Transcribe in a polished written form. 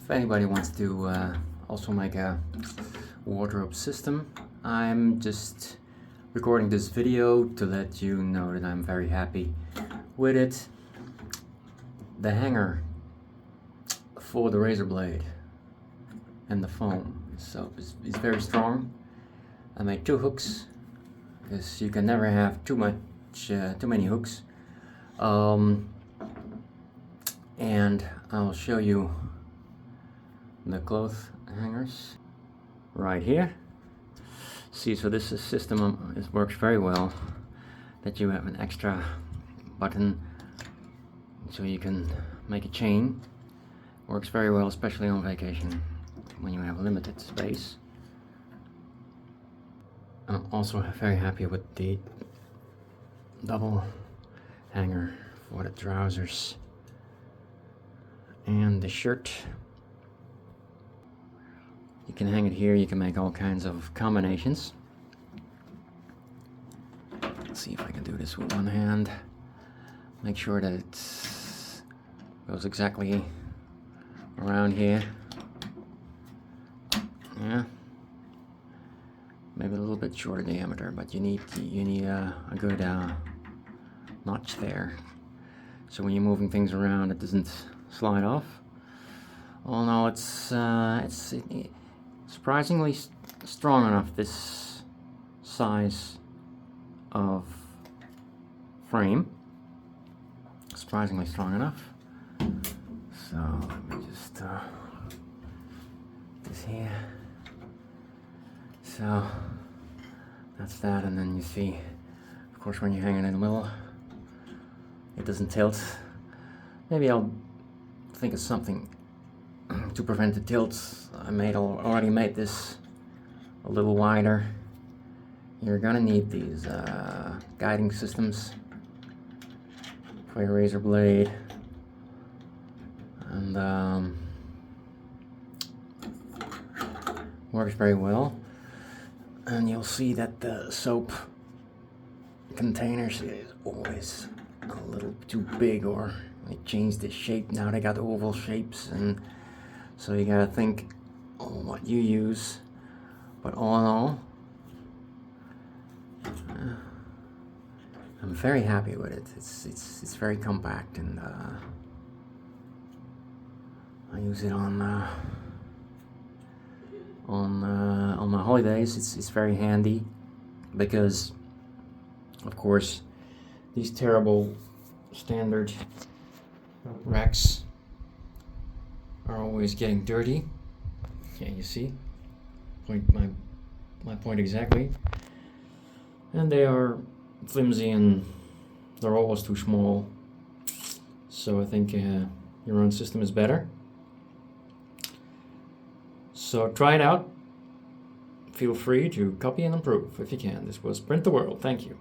if anybody wants to also make a wardrobe system, I'm just recording this video to let you know that I'm very happy with it. The hanger for the razor blade and the foam itself is very strong. I made 2 hooks because you can never have too many hooks. And I'll show you the cloth hangers right here. See, so this system works very well, that you have an extra button so you can make a chain. Works very well, especially on vacation when you have limited space. I'm also very happy with the double hanger for the trousers and the shirt. You can hang it here, you can make all kinds of combinations. Let's see if I can do this with one hand. Make sure that it goes exactly around here. Yeah. Maybe a little bit shorter diameter, but you need a good notch there. So when you're moving things around, it doesn't slide off. Oh no, it's surprisingly strong enough, this size of frame. Surprisingly strong enough. So let me just this here. So that's that, and then you see, of course, when you hang it in the middle, it doesn't tilt. Maybe I'll think of something to prevent the tilts. I already made this a little wider. You're gonna need these guiding systems for your razor blade, and works very well. And you'll see that the soap containers is always a little too big, or they changed the shape. Now they got oval shapes, and so you gotta think on what you use. But all in all, I'm very happy with it. It's very compact, and I use it on my holidays. It's very handy because, of course, these terrible standard racks are always getting dirty. Yeah, you see, my point exactly. And they are flimsy, and they're always too small. So I think your own system is better. So try it out. Feel free to copy and improve if you can. This was Print the World. Thank you.